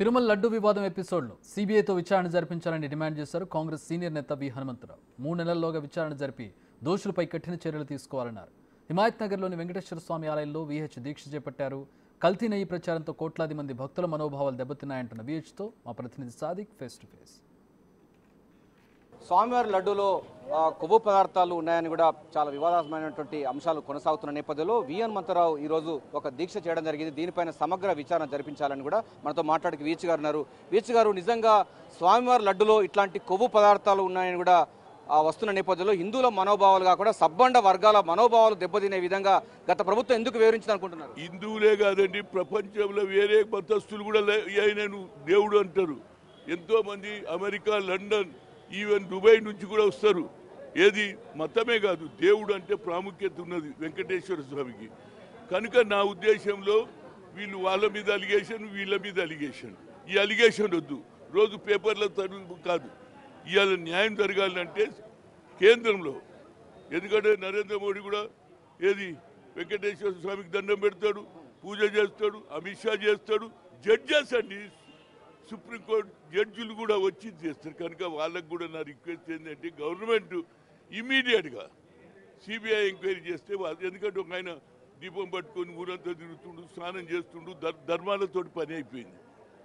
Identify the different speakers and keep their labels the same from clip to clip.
Speaker 1: తిరుమల లడ్డు వివాదం ఎపిసోడ్లో సీబీఐతో విచారణ జరిపించాలని డిమాండ్ చేశారు కాంగ్రెస్ సీనియర్ నేత వి హనుమంతరావు. 3 నెలల్లోగా విచారణ జరిపి దోషులపై కఠిన చర్యలు తీసుకోవాలన్నారు. హిమాయత్ నగర్లోని వెంకటేశ్వర స్వామి ఆలయంలో వీహెచ్ దీక్ష చేపట్టారు. కల్తీ నెయ్యి ప్రచారంతో కోట్లాది మంది భక్తుల మనోభావాలు దెబ్బతిన్నాయంటున్న వీహెచ్తో మా ప్రతినిధి సాదిక్ ఫేస్ టు ఫేస్.
Speaker 2: స్వామివారి లడ్డూలో కొవ్వు పదార్థాలు ఉన్నాయని కూడా చాలా వివాదాస్పదమైనటువంటి అంశాలు కొనసాగుతున్న నేపథ్యంలో వి హనుమంతరావు ఈరోజు ఒక దీక్ష చేయడం జరిగింది. దీనిపైన సమగ్ర విచారణ జరిపించాలని కూడా మనతో మాట్లాడికి వీహెచ్ గారు ఉన్నారు. వీహెచ్ గారు, నిజంగా స్వామివారి లడ్డులో ఇట్లాంటి కొవ్వు పదార్థాలు ఉన్నాయని కూడా వస్తున్న నేపథ్యంలో హిందువుల మనోభావాలు కాకుండా సబ్బండ వర్గాల మనోభావాలు దెబ్బతినే విధంగా గత ప్రభుత్వం ఎందుకు వివరించింది అనుకుంటున్నారు?
Speaker 3: హిందువులే కాదండి, ప్రపంచంలో వేరే మతస్థులు కూడా ఆయనను దేవుడు అంటారు. ఎంతో మంది అమెరికా, లండన్, ఈవెన్ దుబాయ్ నుంచి కూడా వస్తారు. ఏది మతమే కాదు, దేవుడు అంటే ప్రాముఖ్యత ఉన్నది వెంకటేశ్వర స్వామికి. కనుక నా ఉద్దేశంలో వీళ్ళు వాళ్ళ మీద అలిగేషన్, వీళ్ళ మీద అలిగేషన్. ఈ అలిగేషన్ వద్దు, రోజు పేపర్ల చదువు కాదు. ఇవాళ న్యాయం జరగాలంటే కేంద్రంలో, ఎందుకంటే నరేంద్ర మోడీ కూడా ఏది వెంకటేశ్వర స్వామికి దండం పెడతాడు, పూజ చేస్తాడు, అమిత్ షా చేస్తాడు, జడ్జెస్ అండి, సుప్రీంకోర్టు జడ్జిలు కూడా వచ్చి చేస్తారు. కనుక వాళ్ళకు కూడా నా రిక్వెస్ట్ ఏంటంటే గవర్నమెంట్ ఇమీడియట్గా సిబిఐ ఎంక్వైరీ చేస్తే ఎందుకంటే ఒక ఆయన దీపం పట్టుకొని ఊరంతా తిరుగుతుండు, స్నానం చేస్తుండు, ధర్మాలతో పని అయిపోయింది.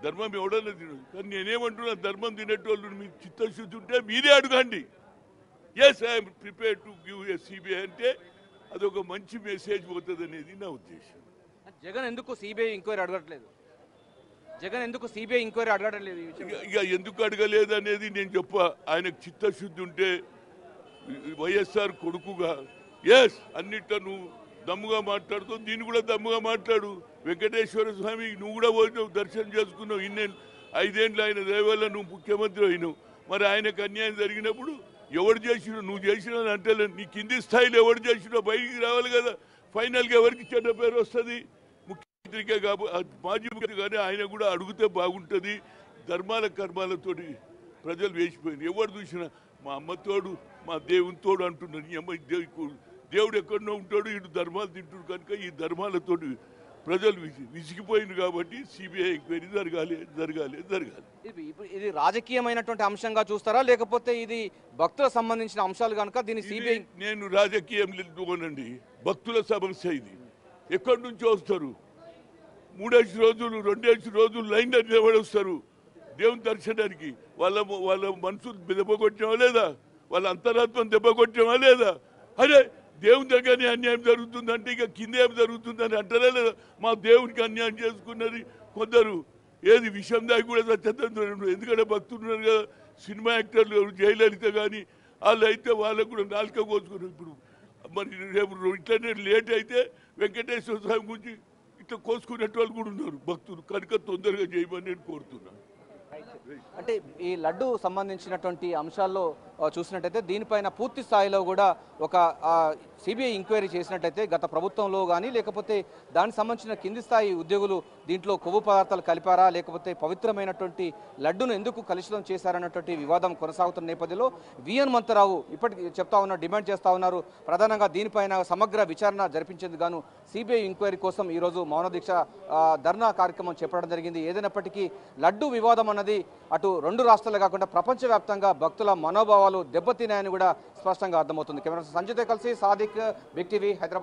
Speaker 3: ధర్మం ఎవడన్నా తినదు. కానీ నేనేమంటున్నా, ధర్మం తినేటోళ్ళు మీకు చిత్తశుద్ధి ఉంటే మీరే అడగండి. Yes, I'm prepare to give a CBI అంటే అదొక మంచి మెసేజ్ పోతుంది అనేది నా ఉద్దేశం.
Speaker 2: జగన్ ఎందుకు సిబిఐ ఎంక్వైరీ అడగట్లేదు? జగన్ ఎందుకు సిబిఐ ఎంక్వైరీ అడగట్లేదు?
Speaker 3: ఇక ఎందుకు అడగలేదు అనేది నేను ఆయనకు చిత్తశుద్ధి ఉంటే వైఎస్ఆర్ కొడుకుగా ఎస్ అన్నిట్లో నువ్వు దమ్ముగా మాట్లాడుతావు, దీన్ని కూడా దమ్ముగా మాట్లాడు. వెంకటేశ్వర స్వామి నువ్వు కూడా పోయినావు, దర్శనం చేసుకున్నావు. 5 ఏళ్ళు ఆయన దయవల్ల నువ్వు ముఖ్యమంత్రి అయినావు. మరి ఆయనకు అన్యాయం జరిగినప్పుడు ఎవరు చేసినావు? నువ్వు చేసినావు అంటే నీ కింది స్థాయిలో ఎవరు చేసినావు బయటికి రావాలి కదా. ఫైనల్గా ఎవరికి చెడ్డ పేరు వస్తుంది? ముఖ్యమంత్రికే మాజీ ముఖ్యమంత్రి కానీ ఆయన కూడా అడిగితే బాగుంటుంది. ధర్మాల కర్మాలతోటి ప్రజలు వేసిపోయింది. ఎవరు చూసినా మా అమ్మ తోడు, మా దేవుని తోడు అంటున్నారు. ఈ అమ్మ దేవుడు ఎక్కడో ఉంటాడు, ఇటు ధర్మాలు తింటాడు. కనుక ఈ ధర్మాలతోటి ప్రజలు విసిగిపోయింది. కాబట్టి సిబిఐ ఎంక్వైరీ జరగాలి.
Speaker 2: ఇది రాజకీయమైనటువంటి అంశంగా చూస్తారా, లేకపోతే ఇది భక్తులకు సంబంధించిన అంశాలు కనుక దీన్ని సిబిఐ?
Speaker 3: నేను రాజకీయం లేదుకోనండి, భక్తుల సమస్య ఇది. ఎక్కడి నుంచో వస్తారు, 3 రోజులు 2 రోజులు లైన్లో నిలబడి వస్తారు దేవుని దర్శనానికి. వాళ్ళ మనసు దెబ్బకొట్టామా లేదా? వాళ్ళ అంతరాత్మను దెబ్బకొట్టామా లేదా? అరే దేవుని దగ్గరనే అన్యాయం జరుగుతుందంటే ఇక కింద ఏం జరుగుతుందని అంటారా లేదా? మా దేవునికి అన్యాయం చేసుకున్నది కొందరు. ఏది విషయం దాకా కూడా సత్యతంత్రులు, ఎందుకంటే భక్తులు ఉన్నారు కదా, సినిమా యాక్టర్లు, జయలలిత కానీ వాళ్ళు అయితే వాళ్ళకు కూడా నాలుక కోసుకున్నారు. ఇప్పుడు మరి రేపు ఇట్లనే లేట్ అయితే వెంకటేశ్వర స్వామి గురించి ఇట్లా కోసుకునేట వాళ్ళు కూడా ఉన్నారు భక్తులు. కనుక తొందరగా చేయమని నేను కోరుతున్నాను.
Speaker 2: అంటే ఈ లడ్డు సంబంధించినటువంటి అంశాల్లో చూసినట్టయితే దీనిపైన పూర్తి స్థాయిలో కూడా ఒక సిబిఐ ఎంక్వైరీ చేసినట్టయితే గత ప్రభుత్వంలో కానీ లేకపోతే దానికి సంబంధించిన కింది స్థాయి ఉద్యోగులు దీంట్లో కొవ్వు పదార్థాలు కలిపారా, లేకపోతే పవిత్రమైనటువంటి లడ్డును ఎందుకు కలుషితం చేశారన్నటువంటి వివాదం కొనసాగుతున్న నేపథ్యంలో వి హనుమంతరావు ఇప్పటికీ డిమాండ్ చేస్తా ఉన్నారు. ప్రధానంగా దీనిపైన సమగ్ర విచారణ జరిపించేందుకు గాను సిబిఐ ఎంక్వైరీ కోసం ఈరోజు మౌన దీక్ష ధర్నా కార్యక్రమం చేపట్టడం జరిగింది. ఏదైనప్పటికీ లడ్డు వివాదం అన్నది అటు 2 రాష్ట్రాలు కాకుండా ప్రపంచవ్యాప్తంగా భక్తుల మనోభావాలు దెబ్బతిన్నాయని కూడా స్పష్టంగా అర్థమవుతుంది. కెమెరా సంజయ్తో కలిసి సాదిక్, బిగ్ టీవీ, హైదరాబాద్.